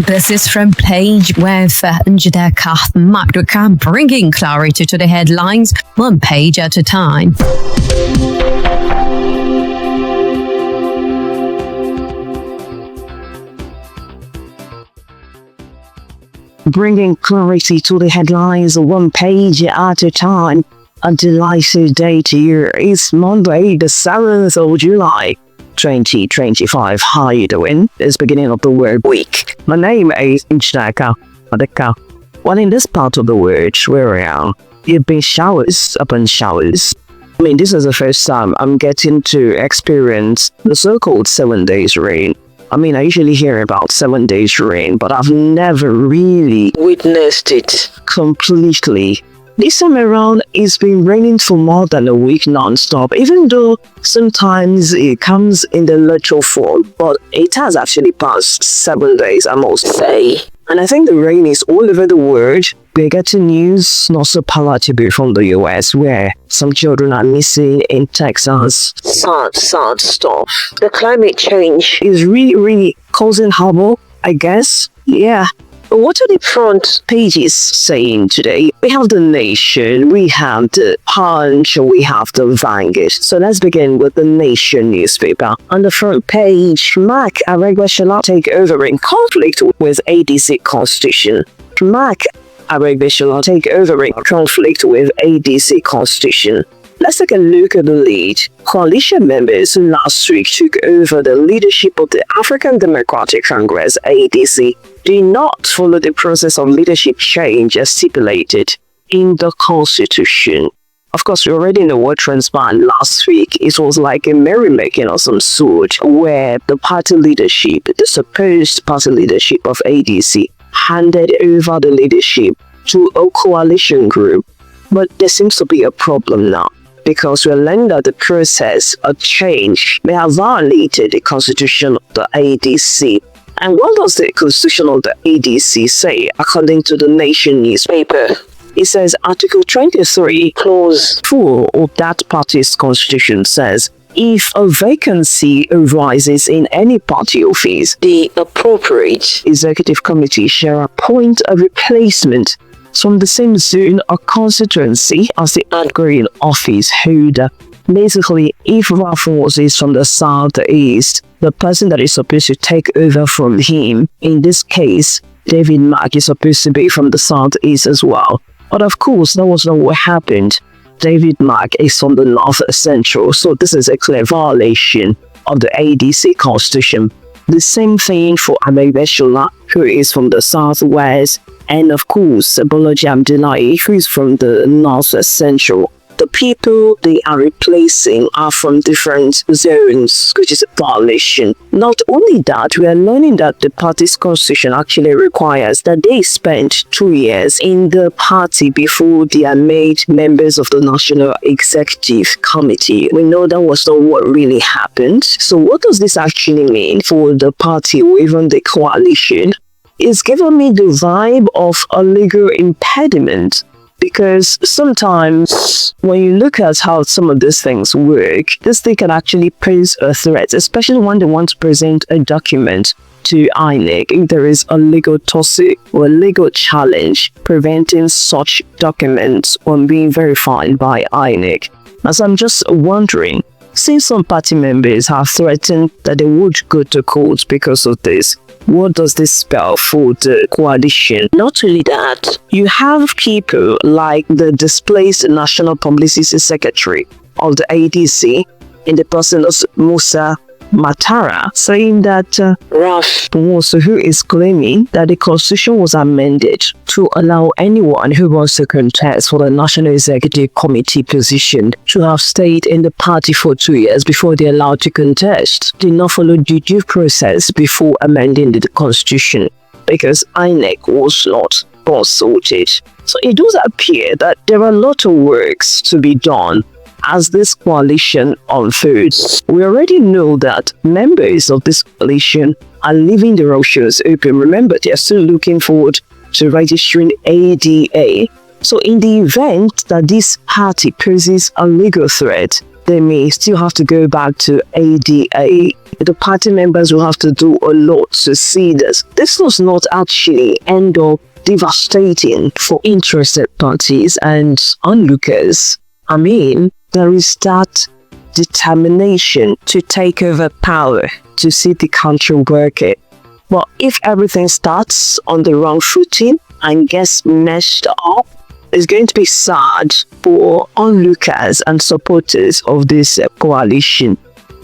This is from Page with Njideka Maduka, bringing clarity to the headlines, one page at a time. Bringing clarity to the headlines, one page at a time. A delightful day to you. It's Monday, the 7th of July, 2025. How are you doing? It's beginning of the work week. My name is Njideka Maduka. Well, in this part of the world where we are, you've been showers upon showers. I mean, this is the first time I'm getting to experience the so-called 7 days rain. I mean, I usually hear about 7 days rain, but I've never really witnessed it completely. This time around, it's been raining for more than a week non-stop, even though sometimes it comes in the literal form, but it has actually passed 7 days, I must say. And I think the rain is all over the world. We're getting news not so palatable from the US, where some children are missing in Texas. Sad stuff. The climate change is really causing havoc, I guess. Yeah. But what are the front pages saying today? We have The Nation, we have The Punch, we have The Vanguard. So let's begin with The Nation newspaper. On the front page, Mark Aregbesola take over in conflict with ADC constitution. Mark Aregbesola take over in conflict with ADC constitution. Let's take a look at the lead. Coalition members last week took over the leadership of the African Democratic Congress, ADC, did not follow the process of leadership change as stipulated in the Constitution. Of course, we already know what transpired last week. It was like a merrymaking of some sort, where the party leadership, the supposed party leadership of ADC, handed over the leadership to a coalition group. But there seems to be a problem now, because we're learning that the process of change may have violated the constitution of the ADC. And what does the constitution of the ADC say, according to the Nation newspaper? It says Article 23, Clause 4 of that party's constitution says, if a vacancy arises in any party office, the appropriate executive committee shall appoint a replacement from the same zone or constituency as the outgoing office holder. Basically, if Rafos is from the southeast, the person that is supposed to take over from him, in this case, David Mark, is supposed to be from the southeast as well. But of course, that was not what happened. David Mark is from the north central, so this is a clear violation of the ADC constitution. The same thing for Aregbesola, who is from the southwest, and of course, Bolaji Abdullahi, who is from the north central. The people they are replacing are from different zones, which is a violation. Not only that, we are learning that the party's constitution actually requires that they spend 2 years in the party before they are made members of the National Executive Committee. We know that was not what really happened. So what does this actually mean for the party or even the coalition? It's given me the vibe of a legal impediment. Because sometimes when you look at how some of these things work, this thing can actually pose a threat, especially when they want to present a document to INEC. If there is a legal tussle or a legal challenge preventing such documents from being verified by INEC. As I'm just wondering, since some party members have threatened that they would go to court because of this, what does this spell for the coalition? Not only that, you have people like the displaced National Publicity Secretary of the ADC in the person of Musa Matara, saying that Raf Musa, who is claiming that the constitution was amended to allow anyone who wants to contest for the National Executive Committee position to have stayed in the party for 2 years before they're allowed to contest, did not follow the due process before amending the constitution, because INEC was not consulted. So it does appear that there are a lot of works to be done as this coalition unfolds. We already know that members of this coalition are leaving their options open. Remember, they are still looking forward to registering ADA. So in the event that this party poses a legal threat, they may still have to go back to ADA. The party members will have to do a lot to see this. This was not actually end up devastating for interested parties and onlookers. I mean, there is that determination to take over power, to see the country working. But if everything starts on the wrong footing and gets messed up, it's going to be sad for onlookers and supporters of this coalition.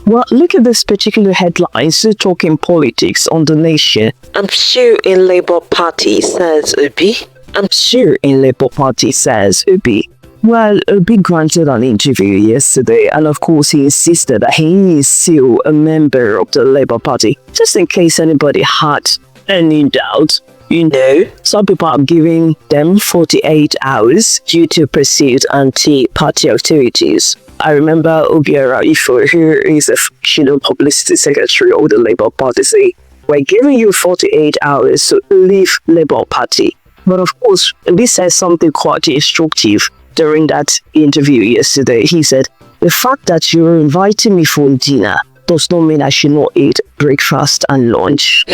Well, look at this particular headline, still talking politics on the nation. I'm sure in Labour Party, says Obi. I'm sure in Labour Party, says Obi. Well, Obi granted an interview yesterday, and of course he insisted that he is still a member of the Labour Party. Just in case anybody had any doubt, you know, some people are giving them 48 hours due to perceived anti-party activities. I remember Obiora Ifo, who is a fictional publicity secretary of the Labour Party, say, "We're giving you 48 hours to leave Labour Party." But of course, this says something quite instructive during that interview yesterday. He said, "The fact that you're inviting me for dinner does not mean I should not eat breakfast and lunch."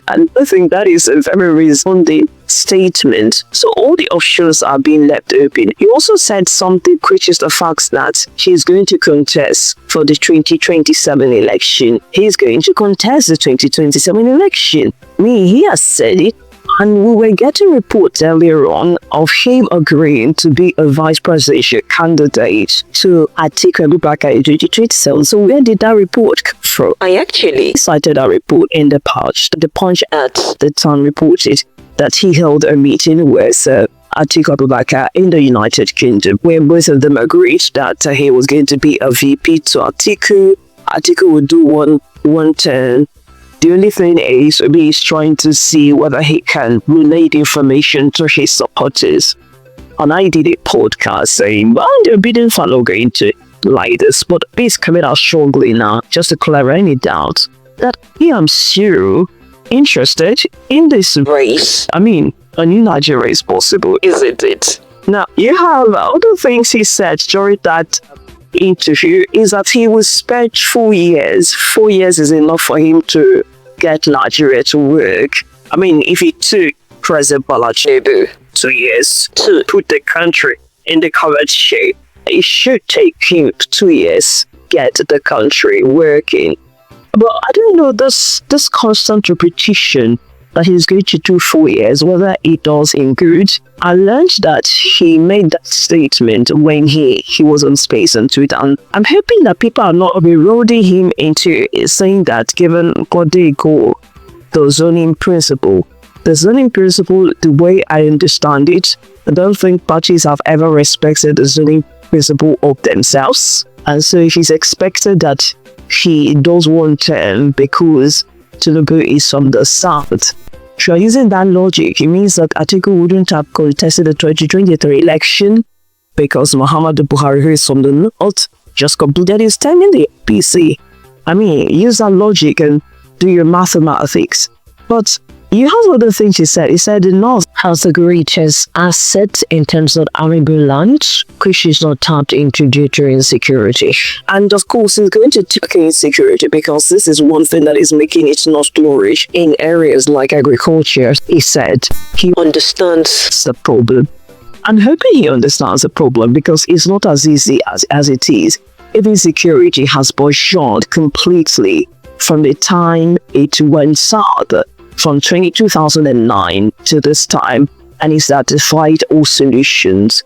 And I think that is a very reasonable statement. So all the options are being left open. He also said something, which is the fact that he's going to contest for the 2027 election. He's going to contest the 2027 election. He has said it. And we were getting reports earlier on of him agreeing to be a vice presidential candidate to Atiku Abubakar in 2027. So where did that report come from? I actually cited that report in the Punch. The Punch at the time reported that he held a meeting with Atiku Abubakar in the United Kingdom, where both of them agreed that he was going to be a VP to Atiku. Atiku would do one turn. The only thing is, he's trying to see whether he can relay the information to his supporters. And I did a podcast saying, well, the bidding are not going to like this, but he's coming out strongly now, just to clear any doubt, that he am still interested in this race. I mean, a new Nigeria is possible, isn't it? Now, you have other things he said during that interview is that he will spend 4 years. 4 years is enough for him to get Nigeria to work. I mean, if he took President Bola Tinubu 2 years to put the country in the current shape, it should take him 2 years get the country working. But I don't know, this constant repetition that he's going to do 4 years, whether it does him good. I learned that he made that statement when he was on Space and Twitter, and I'm hoping that people are not eroding him into saying that, given what they call the zoning principle. The zoning principle, the way I understand it, I don't think parties have ever respected the zoning principle of themselves, and so if he's expected that he does one term because Tinubu is from the south. If you're using that logic, it means that Atiku wouldn't have contested the 2023 election because Muhammadu Buhari, who is from the north, just completed his term in the APC. I mean, use that logic and do your mathematics. But you have other things he said. He said the North has the greatest asset in terms of arable land, which is not tapped into due to insecurity. And of course, it's going to take insecurity because this is one thing that is making it not flourish in areas like agriculture. He said he understands the problem. I'm hoping he understands the problem because it's not as easy as it is. If insecurity has burgeoned completely from the time it went south, from 2009 to this time, and he's identified all solutions.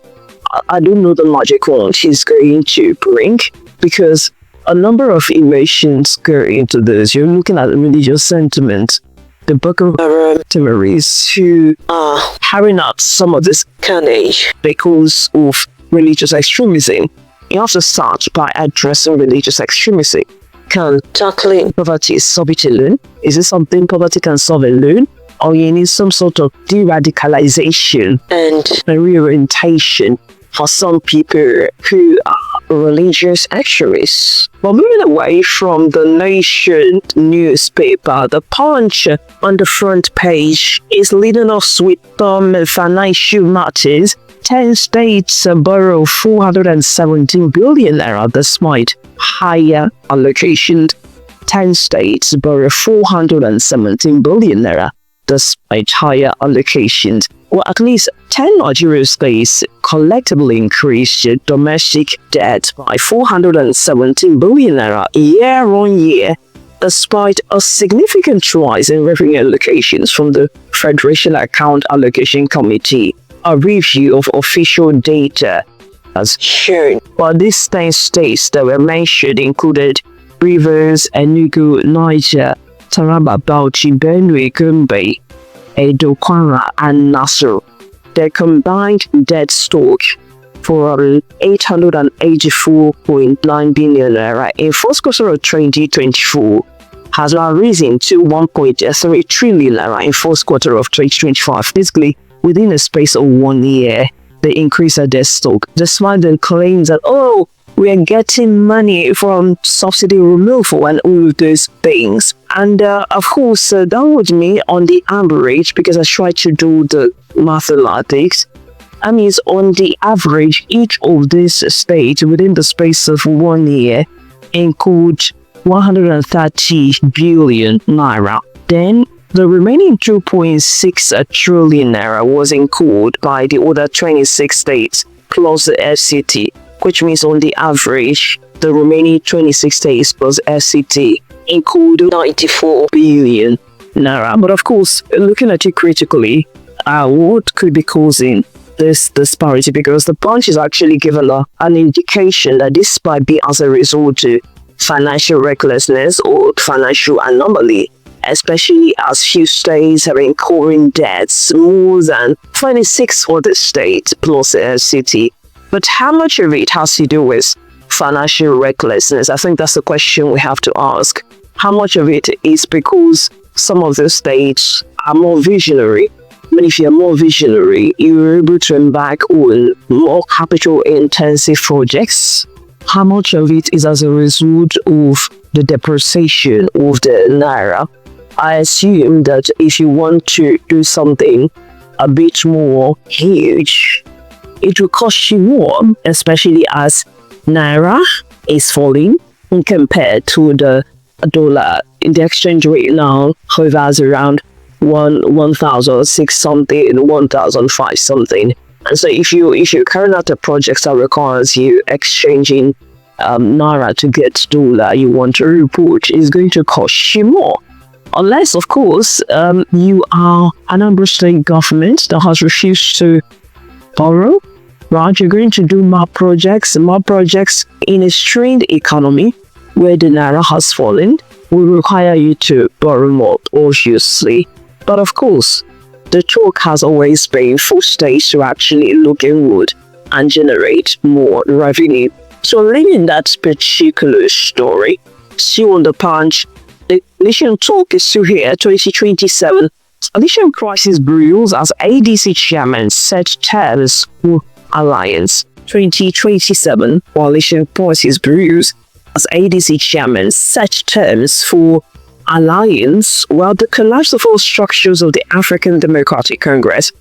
I don't know the magic wand he's going to bring, because a number of emotions go into this. You're looking at religious sentiment, the Boko Haram terrorists who are carrying out some of this carnage because of religious extremism. You have to start by addressing religious extremism. Can tackling poverty solve it alone? Is it something poverty can solve alone? Or you need some sort of de-radicalization and reorientation for some people who are religious extremists? But moving away from the Nation newspaper, the Punch on the front page is leading us with some financial matters. 10 states borrow 417 billion naira despite higher allocation. 10 states borrow 417 billion naira despite higher allocations. Well, at least 10 Nigerian states collectively increased domestic debt by 417 billion naira year on year, despite a significant rise in revenue allocations from the Federation Account Allocation Committee. A review of official data has shown. But these 10 states that were mentioned included Rivers, Enugu, Naija, Taraba, Bauchi, Benue, Gombe, Edo, Kwara, and Nassau. Their combined debt stock for 884.9 billion naira in first quarter of 2024 has now risen to 1.3 trillion naira in first quarter of 2025. Basically, within a space of 1 year, they increased their debt stock, despite the claims that, oh, we are getting money from subsidy removal and all of those things. And of course, that would mean on the average, because I tried to do the mathematics, I mean, on the average, each of these states within the space of 1 year include 130 billion naira. Then the remaining 2.6 trillion naira was incurred by the other 26 states plus the FCT, which means on the average, the remaining 26 states plus FCT include 94 billion naira. But of course, looking at it critically, what could be causing this disparity? Because the Punch is actually given an indication that this might be as a result of financial recklessness or financial anomaly, especially as few states are incurring debts more than 26 for the state plus the FCT. But how much of it has to do with financial recklessness? I think that's the question we have to ask. How much of it is because some of the states are more visionary? I mean, if you're more visionary, you're able to embark on more capital-intensive projects. How much of it is as a result of the depreciation of the naira? I assume that if you want to do something a bit more huge, it will cost you more, especially as naira is falling compared to the dollar. The exchange rate now hovers around 1,006 something, 1,005 something. And so if you carry out a project that requires you exchanging naira to get dollar you want to report, is going to cost you more. Unless, of course, you are an Anambra state government that has refused to borrow, right? You're going to do more projects in a strained economy where the naira has fallen will require you to borrow more, obviously. But of course, the talk has always been for states to actually look inward and generate more revenue. So leaving that particular story, still on the Punch, the coalition talk is still here, 2027. Coalition crisis brews as ADC chairman set terms for alliance. 2027 coalition crisis brews as ADC chairman set terms for alliance, while the collapse of all structures of the African Democratic Congress,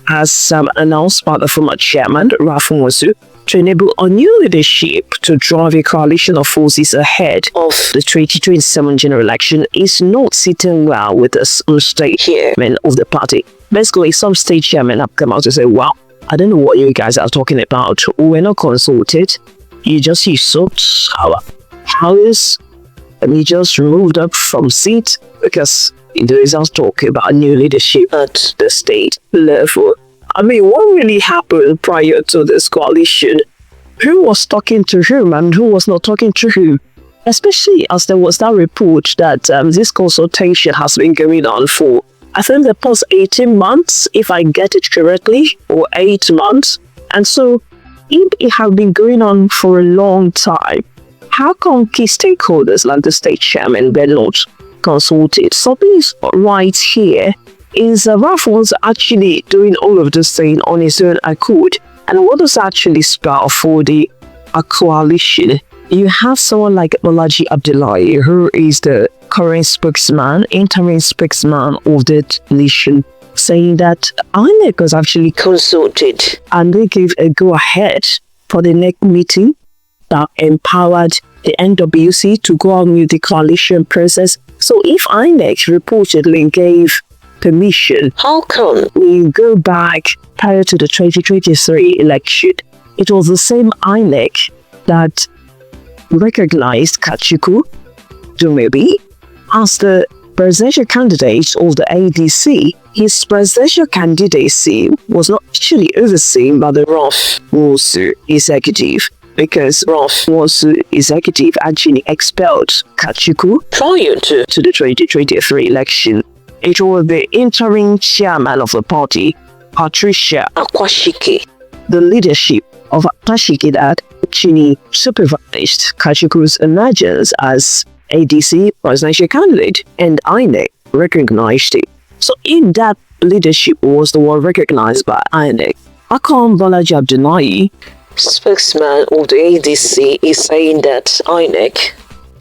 as announced by the former chairman, Rafumosu, to enable a new leadership to drive a coalition of forces ahead of the 2027 general election, is not sitting well with some state chairmen of the party. Basically, some state chairmen have come out to say, well, I don't know what you guys are talking about. We're not consulted. You just usurped our powers and you just removed up from seat because there is us talking about new leadership at the state level. I mean, what really happened prior to this coalition? Who was talking to whom and who was not talking to whom? Especially as there was that report that this consultation has been going on for, I think, the past 18 months, if I get it correctly, or 8 months. And so, if it has been going on for a long time, how come key stakeholders like the state chairman were not consulted? Something is right here. Is Ralph was actually doing all of this thing on his own accord? And what does actually spell for the coalition? You have someone like Bolaji Abdullahi, who is the current spokesman, interim spokesman of the coalition saying that INEC was actually consulted and they gave a go-ahead for the next meeting that empowered the NWC to go on with the coalition process. So if INEC reportedly gave permission, how come we go back prior to the 2023 election? It was the same INEC that recognized Atiku as the presidential candidate of the ADC. His presidential candidacy was not actually overseen by the ROF executive, because ROF executive actually expelled Atiku prior to the 2023 election. It was the interim chairman of the party, Patricia Akwashike, the leadership of Akwashike, that actually supervised Kachiku's emergence as ADC presidential candidate, and INEC recognized it. So if that leadership was the one recognized by INEC, how come Bolaji Abdullahi, spokesman of the ADC, is saying that INEC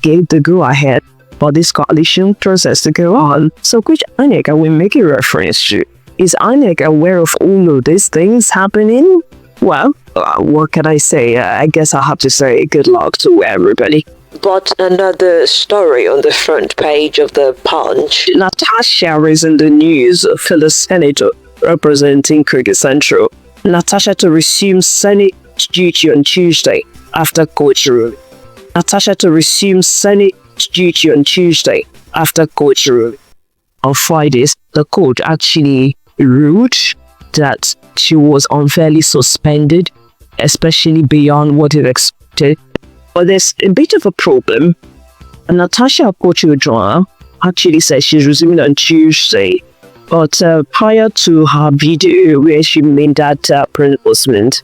gave the go-ahead for this coalition process to go on? So which INEC are we making reference to? Is INEC aware of all of these things happening? Well, what can I say? I guess I have to say good luck to everybody. But another story on the front page of the Punch. Natasha is in the news for the senator representing Kogi Central. Natasha to resume Senate duty on Tuesday after court ruling. Natasha to resume Senate duty on Tuesday after court ruling. On Fridays, the court actually ruled that she was unfairly suspended, especially beyond what it expected. But there's a bit of a problem. Natasha Akpotiuduaghan actually said she's resuming on Tuesday, but prior to her video where she made that pronouncement,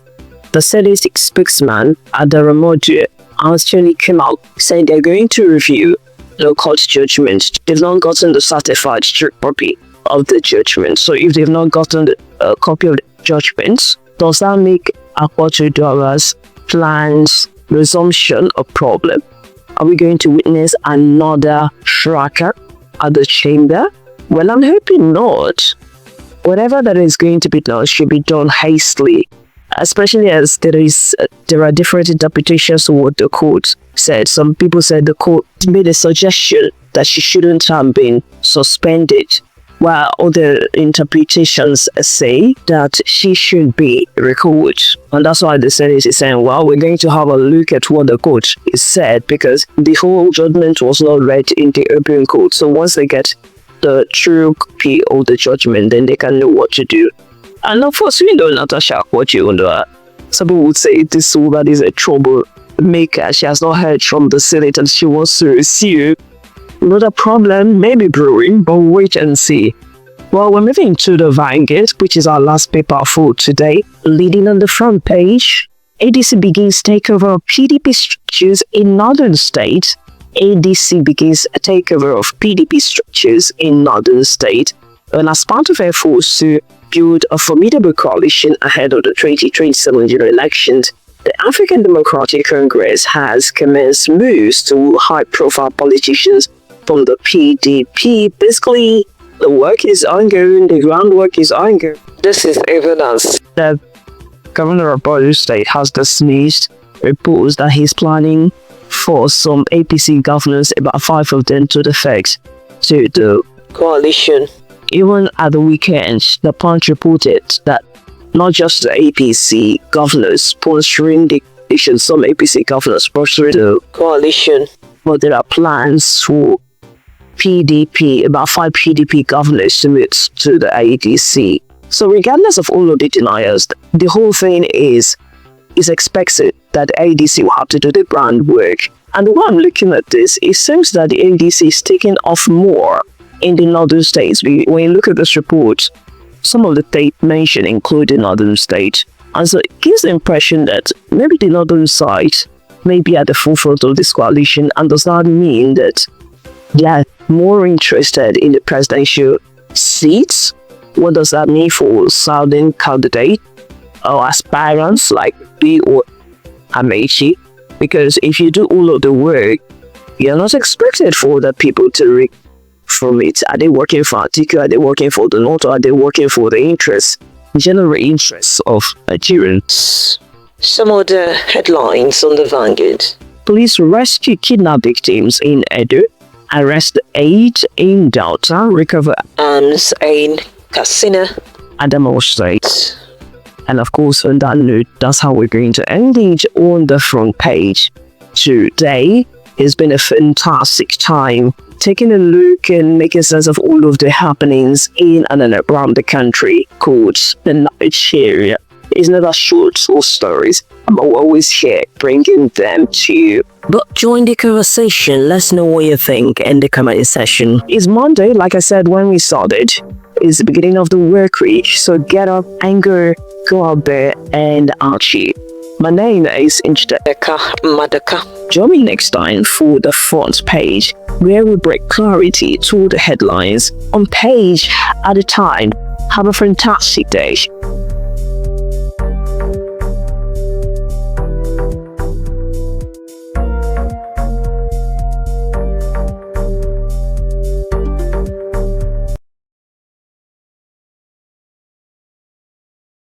the Senate spokesman, Adaramodu, actually came out saying they're going to review the court judgment. They've not gotten the certified copy of the judgment. So if they've not gotten the copy of the judgment, does that make Akpotiuduaghan's plans resumption a problem? Are we going to witness another tracker at the chamber? Well, I'm hoping not. Whatever that is going to be done should be done hastily, especially as there are different interpretations of what the court said. Some people said the court made a suggestion that she shouldn't have been suspended, while other interpretations say that she should be recalled. And that's why the Senate is saying, well, we're going to have a look at what the court is said, because the whole judgment was not read in the open court. So once they get the true copy of the judgment, then they can know what to do. And of course, we know Natasha Akpotiuduaghan. Some people would say this woman is a troublemaker. She has not heard from the Senate and she wants to sue. Another problem may be brewing, but wait and see. Well, we're moving to the Vanguard, which is our last paper for today. Leading on the front page, ADC begins takeover of PDP structures in northern states. ADC begins a takeover of PDP structures in northern state. And as part of efforts to build a formidable coalition ahead of the 2027 general elections, the African Democratic Congress has commenced moves to high-profile politicians from the PDP. Basically, the work is ongoing, the groundwork is ongoing. This is evidence that Governor of Borno State has dismissed reports that he's planning for some APC governors, about 5 of them, to defect to the coalition. Even at the weekend, the Punch reported that not just the APC governors sponsoring the coalition, some APC governors sponsoring the coalition, but there are plans for PDP, about 5 PDP governors to move to the ADC. So regardless of all of the deniers, the whole thing is expected that the ADC will have to do the groundwork. And while I'm looking at this, it seems that the ADC is taking off more in the northern states. When you look at this report, some of the states mentioned include the northern state. And so it gives the impression that maybe the northern side may be at the forefront of this coalition, and does not mean that they are more interested in the presidential seats. What does that mean for southern candidates or aspirants like B or Amaechi? Because if you do all of the work, you're not expected for the people to from it? Are they working for Atiku? Are they working for the North? Or are they working for the general interests of Nigerians? Some of the headlines on the Vanguard. Police rescue kidnap victims in Edo. Arrest 8 in Delta. Recover arms in Katsina, Adamawa State. And of course, on that note, that's how we're going to end it on the front page. Today has been a fantastic time taking a look and making sense of all of the happenings in and around the country called the Naija. It's not a short stories. I'm always here bringing them to you. But join the conversation. Let's know what you think in the comment section. It's Monday, like I said when we started. It's the beginning of the work week. So get up, anger, go out there and Archie. My name is Njideka Maduka. Join me next time for the front page, where we bring clarity to the headlines, on page at a time. Have a fantastic day.